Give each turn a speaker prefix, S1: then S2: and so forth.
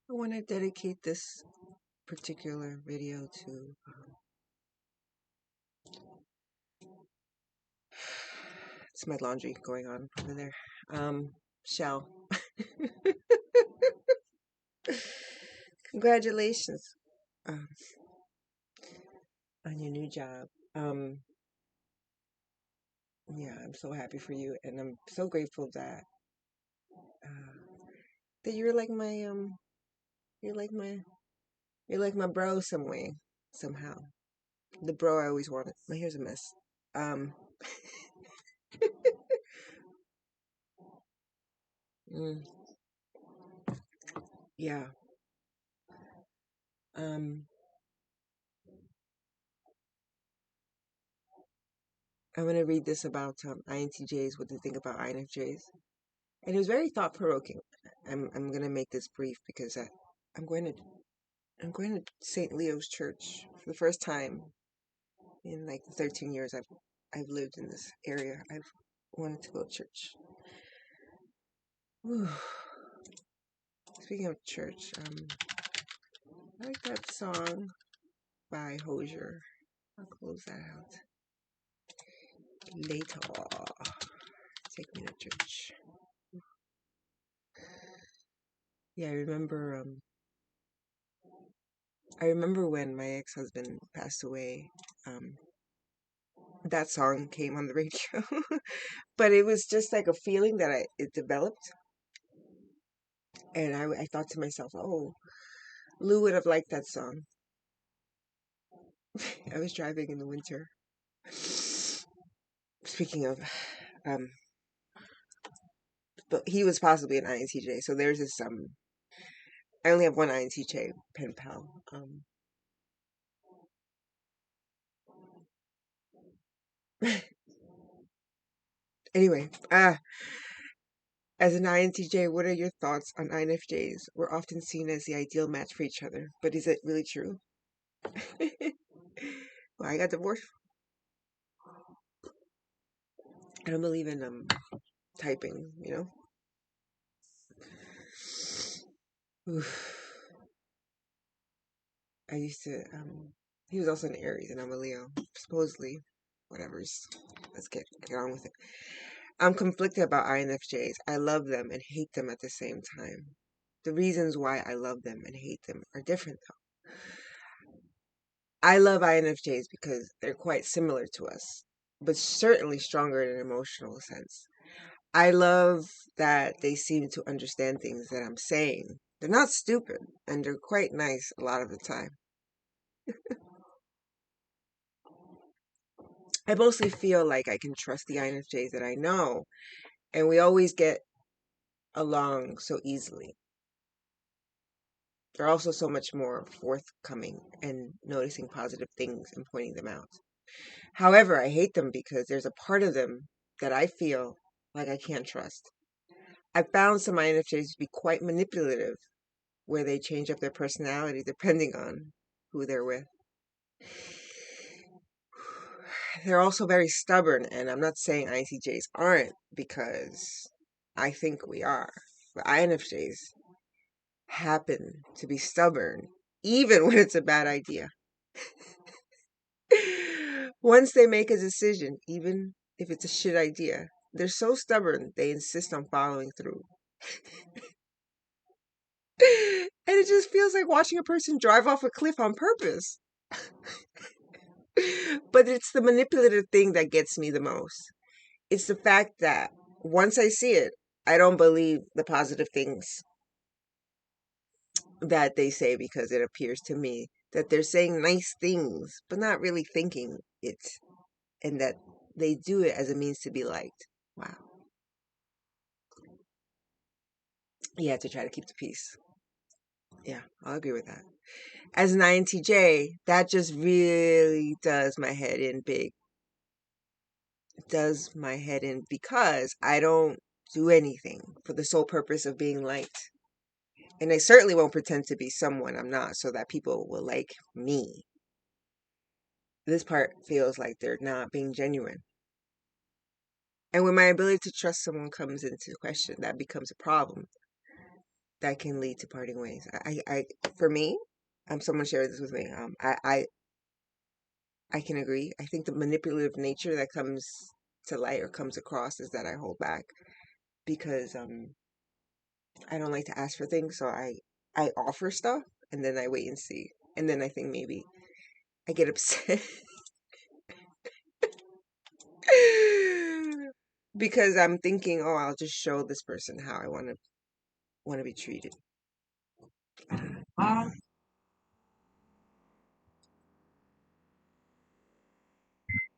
S1: I want to dedicate this particular video to it's my laundry going on over there. Shel. Congratulations um, on your new job. Yeah, I'm so happy for you, and I'm so grateful that that you're like my you're like my you're like my bro some way somehow. The bro I always wanted. My hair's a mess. Um, mm, yeah. Um, I'm gonna read this about INTJs. What they think about INFJs, and it was very thought provoking. I'm gonna make this brief because I'm going to I'm going to St. Leo's Church for the first time in like the 13 years I've lived in this area. I've wanted to go to church. Whew. Speaking of church, I like that song by Hosier. I'll close that out later. Take me to church. Yeah, I remember when my ex-husband passed away. That song came on the radio, but it was just like a feeling that it developed, and I thought to myself, oh, Lou would have liked that song. I was driving in the winter. Speaking of, um, but he was possibly an INTJ, so there's this I only have one INTJ pen pal. Anyway, as an INTJ, what are your thoughts on INFJs? We're often seen as the ideal match for each other, but is it really true? Well, I got divorced. I don't believe in typing, Oof. I used to he was also an Aries and I'm a Leo. Supposedly. Whatever's. Let's get on with it. I'm conflicted about INFJs. I love them and hate them at the same time. The reasons why I love them and hate them are different though. I love INFJs because they're quite similar to us, but certainly stronger in an emotional sense. I love that they seem to understand things that I'm saying. They're not stupid, and they're quite nice a lot of the time. I mostly feel like I can trust the INFJs that I know, and we always get along so easily. They're also so much more forthcoming and noticing positive things and pointing them out. However, I hate them because there's a part of them that I feel like I can't trust. I've found some INFJs to be quite manipulative, where they change up their personality depending on who they're with. They're also very stubborn, and I'm not saying INTJs aren't, because I think we are. But INFJs happen to be stubborn, even when it's a bad idea. Once they make a decision, even if it's a shit idea, they're so stubborn, they insist on following through. And it just feels like watching a person drive off a cliff on purpose. But it's the manipulative thing that gets me the most. It's the fact that once I see it, I don't believe the positive things that they say, because it appears to me that they're saying nice things, but not really thinking it, and that they do it as a means to be liked. Wow. Yeah, to try to keep the peace. Yeah, I'll agree with that. As an INTJ, that just really does my head in big. It does my head in because I don't do anything for the sole purpose of being liked. And I certainly won't pretend to be someone I'm not so that people will like me. This part feels like they're not being genuine. And when my ability to trust someone comes into question, that becomes a problem. that can lead to parting ways. For me, someone shared this with me. I can agree. I think the manipulative nature that comes to light or comes across is that I hold back because I don't like to ask for things, so I offer stuff and then I wait and see, and then I think maybe I get upset because I'm thinking, oh, I'll just show this person how I want to be treated.